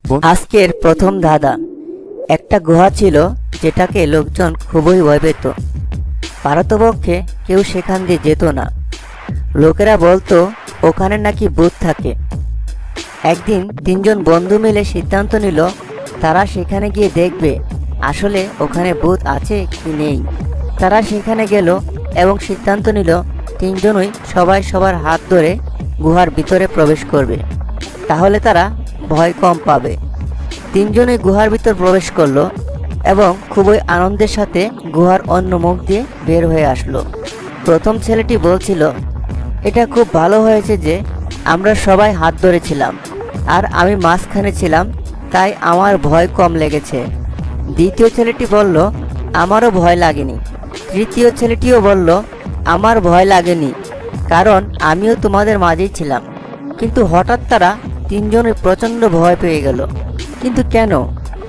আজকের প্রথম ধাঁধা। একটা গুহা ছিল যেটাকে লোকজন খুবই ভয় পেত। পারতপক্ষে কেউ সেখান দিয়ে যেত না। লোকেরা বলতো ওখানে নাকি ভূত থাকে। একদিন তিনজন বন্ধু মিলে সিদ্ধান্ত নিল তারা সেখানে গিয়ে দেখবে আসলে ওখানে ভূত আছে কি নেই। তারা সেখানে গেল এবং সিদ্ধান্ত নিল তিনজনই সবাই সবার হাত ধরে গুহার ভিতরে প্রবেশ করবে, তাহলে তারা ভয় কম পাবে। তিনজনই গুহার ভিতর প্রবেশ করলো এবং খুবই আনন্দের সাথে গুহার অন্য মুখ দিয়ে বের হয়ে আসলো। প্রথম ছেলেটি বলছিল, এটা খুব ভালো হয়েছে যে আমরা সবাই হাত ধরেছিলাম আর আমি মাঝখানে ছিলাম, তাই আমার ভয় কম লেগেছে। দ্বিতীয় ছেলেটি বলল, আমারও ভয় লাগেনি। তৃতীয় ছেলেটিও বলল, আমার ভয় লাগেনি, কারণ আমিও তোমাদের মাঝেই ছিলাম। কিন্তু হঠাৎ তারা তিনজনই প্রচণ্ড ভয় পেয়ে গেল। কিন্তু কেন?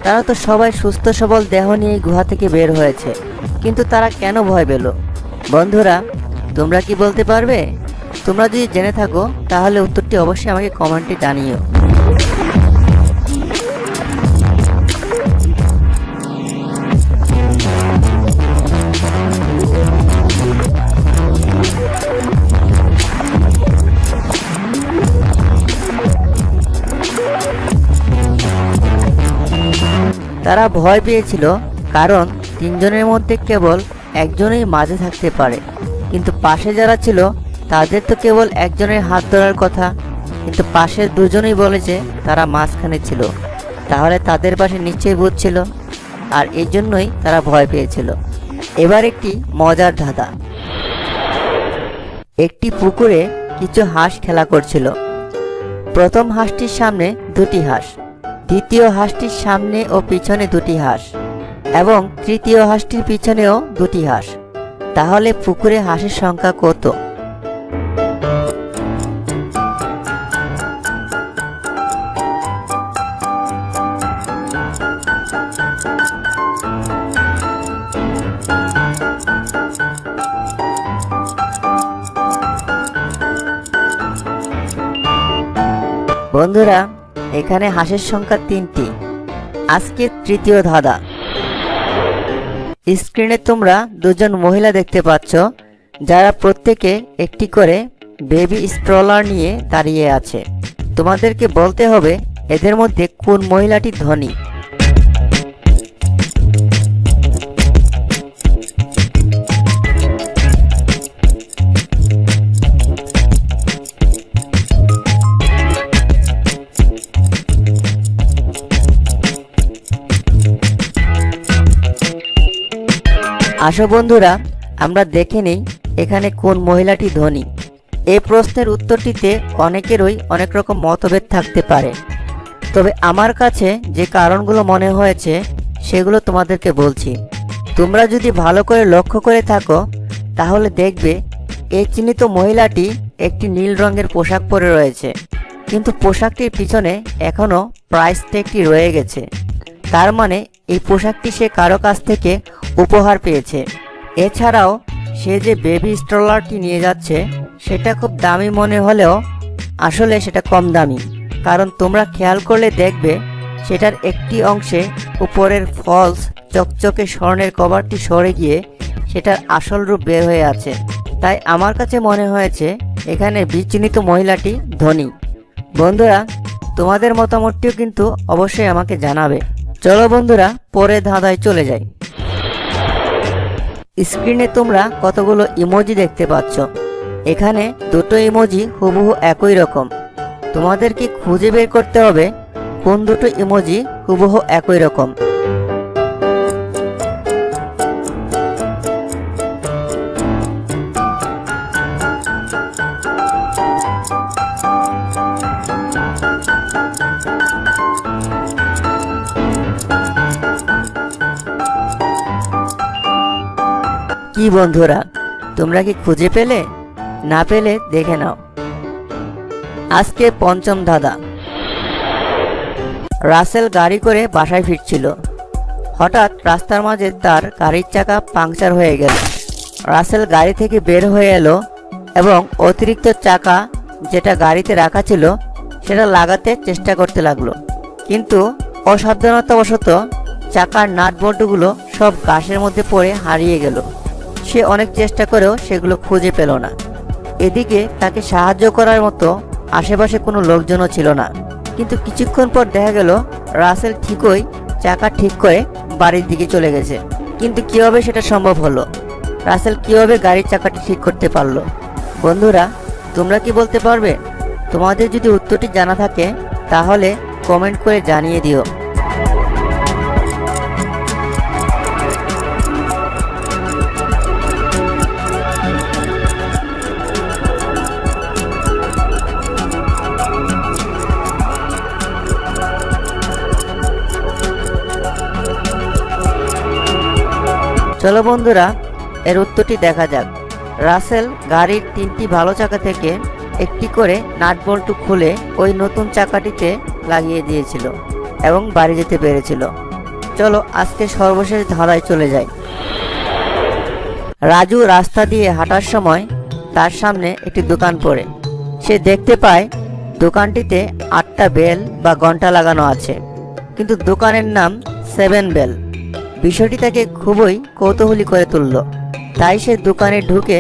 তারা তো সবাই সুস্থ সবল দেহ নিয়ে গুহা থেকে বের হয়েছে, কিন্তু তারা কেন ভয় পেল? বন্ধুরা, তোমরা কি বলতে পারবে? তোমরা যদি জেনে থাকো তাহলে উত্তরটি অবশ্যই আমাকে কমেন্টে জানিও। তারা ভয় পেয়েছিল কারণ তিনজনের মধ্যে কেবল একজনই মাঝে থাকতে পারে, কিন্তু পাশে যারা ছিল তাদের তো কেবল একজনের হাত ধরার কথা, কিন্তু পাশের দুজনেই বলেছে তারা মাঝখানে ছিল, তাহলে তাদের পাশে নিশ্চয়ই ভূত ছিল, আর এই জন্যই তারা ভয় পেয়েছিল। এবার একটি মজার ধাঁধা। একটি পুকুরে কিছু হাঁস খেলা করছিল। প্রথম হাঁসটির সামনে দুটি হাঁস, দ্বিতীয় হাঁসটির সামনে ও পিছনে দুটি হাঁস এবং তৃতীয় হাঁসটির পিছনেও দুটি হাঁস। তাহলে পুকুরে হাঁসের সংখ্যা কত? বন্ধুরা, এখানে হাঁসের সংখ্যা 3টি। আজকের তৃতীয় ধাঁধা। স্ক্রিনে তোমরা দুজন মহিলা দেখতে পাচ্ছ, যারা প্রত্যেকে একটি করে বেবি স্ট্রলার নিয়ে দাঁড়িয়ে আছে। তোমাদেরকে বলতে হবে এদের মধ্যে কোন মহিলাটি ধনী। আসো বন্ধুরা, আমরা দেখে নেই এখানে কোন মহিলাটি ধনী। এই প্রশ্নের উত্তরটিতে অনেকেরই অনেক রকম মতভেদ থাকতে পারে, তবে আমার কাছে যে কারণগুলো মনে হয়েছে সেগুলো তোমাদেরকে বলছি। তোমরা যদি ভালো করে লক্ষ্য করে থাকো তাহলে দেখবে এই চিহ্নিত মহিলাটি একটি নীল রঙের পোশাক পরে রয়েছে, কিন্তু পোশাকটির পিছনে এখনও প্রাইস ট্যাগটি রয়ে গেছে। তার মানে এই পোশাকটি সে কারো কাছ থেকে উপহার পেয়েছে। এছাড়াও সে যে বেবি স্ট্রলারটি নিয়ে যাচ্ছে সেটা খুব দামি মনে হলেও আসলে সেটা কম দামি, কারণ তোমরা খেয়াল করলে দেখবে সেটার একটি অংশে উপরের ফলস চকচকে স্বর্ণের কভারটি সরে গিয়ে সেটার আসল রূপ বের হয়ে আছে। তাই আমার কাছে মনে হয়েছে এখানে বিচিহ্নিত মহিলাটি ধনী। বন্ধুরা, তোমাদের মতামতটিও কিন্তু অবশ্যই আমাকে জানাবে। চলো বন্ধুরা, পরের ধাঁধায় চলে যাই। স্ক্রিনে তোমরা কতগুলো ইমোজি দেখতে পাচ্ছ। এখানে দুটো ইমোজি হুবহু একই রকম। তোমাদেরকে খুঁজে বের করতে হবে কোন দুটো ইমোজি হুবহু একই রকম। কি বন্ধুরা, তোমরা কি খুঁজে পেলে? না পেলে দেখে নাও। আজকে পঞ্চম ধাঁধা। রাসেল গাড়ি করে বাসায় ফিরছিল। হঠাৎ রাস্তার মাঝে তার গাড়ির চাকা পাংচার হয়ে গেল। রাসেল গাড়ি থেকে বের হয়ে এলো এবং অতিরিক্ত চাকা যেটা গাড়িতে রাখা ছিল সেটা লাগাতে চেষ্টা করতে লাগলো, কিন্তু অসাবধানতাবশত চাকার নাট বল্টুগুলো সব ঘাসের মধ্যে পড়ে হারিয়ে গেল। সে অনেক চেষ্টা করেও সেগুলো খুঁজে পেল না। এদিকে তাকে সাহায্য করার মতো আশেপাশে কোনো লোকজনও ছিল না। কিন্তু কিছুক্ষণ পর দেখা গেল রাসেল ঠিকই চাকা ঠিক করে বাড়ির দিকে চলে গেছে। কিন্তু কিভাবে সেটা সম্ভব হলো? রাসেল কিভাবে গাড়ির চাকাটি ঠিক করতে পারলো? বন্ধুরা, তোমরা কি বলতে পারবে? তোমাদের যদি উত্তরটি জানা থাকে তাহলে কমেন্ট করে জানিয়ে দিও। চলো বন্ধুরা, এর উত্তরটি দেখা যাক। রাসেল গাড়ির 3টি ভালো চাকা থেকে একটি করে নাট বল্টু খুলে ওই নতুন চাকাটিতে লাগিয়ে দিয়েছিল এবং বাড়ি যেতে পেরেছিল। চলো আজকে সর্বশেষ ধাঁধায় চলে যাই। রাজু রাস্তা দিয়ে হাঁটার সময় তার সামনে একটি দোকান পড়ে। সে দেখতে পায় দোকানটিতে 8টা বেল বা ঘন্টা লাগানো আছে, কিন্তু দোকানের নাম 7 বেল। বিষয়টি তাকে খুবই কৌতূহলী করে তুলল। তাই সে দোকানে ঢুকে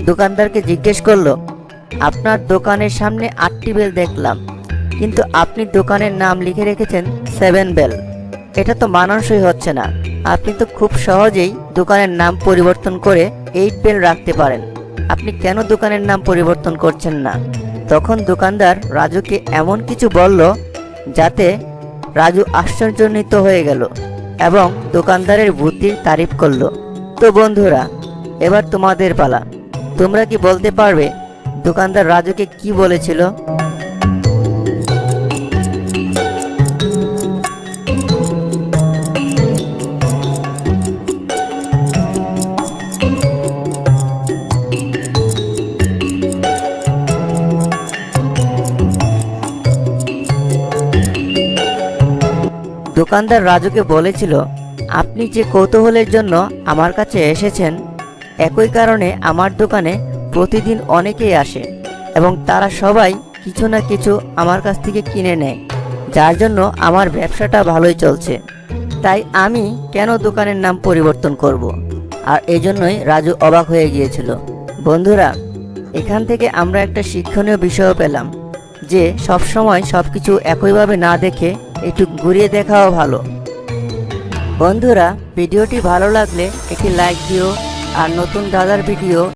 দোকানদারকে জিজ্ঞেস করলো, আপনার দোকানের সামনে 8টি বেল দেখলাম, কিন্তু আপনি দোকানের নাম লিখে রেখেছেন 7 বেল। এটা তো মানানসই হচ্ছে না। আপনি তো খুব সহজেই দোকানের নাম পরিবর্তন করে 8 বেল রাখতে পারেন। আপনি কেন দোকানের নাম পরিবর্তন করছেন না? তখন দোকানদার রাজুকে এমন কিছু বলল যাতে রাজু আশ্চর্যান্বিত হয়ে গেল এবং দোকানদারের বুদ্ধির তারিফ করলো। তো বন্ধুরা, এবার তোমাদের পালা। তোমরা কি বলতে পারবে দোকানদার রাজুকে কি বলেছিল? দোকানদার রাজুকে বলেছিল, আপনি যে কৌতূহলের জন্য আমার কাছে এসেছেন, একই কারণে আমার দোকানে প্রতিদিন অনেকেই আসে এবং তারা সবাই কিছু না কিছু আমার কাছ থেকে কিনে নেয়, যার জন্য আমার ব্যবসাটা ভালোই চলছে। তাই আমি কেন দোকানের নাম পরিবর্তন করব? আর এজন্যই রাজু অবাক হয়ে গিয়েছিল। বন্ধুরা, এখান থেকে আমরা একটা শিক্ষণীয় বিষয়ও পেলাম যে সবসময় সবকিছু একইভাবে না দেখে একটু ঘুরিয়ে দেখাও ভালো। বন্ধুরা, ভিডিওটি ভালো লাগলে একটি লাইক দিও আর নতুন দাদার ভিডিও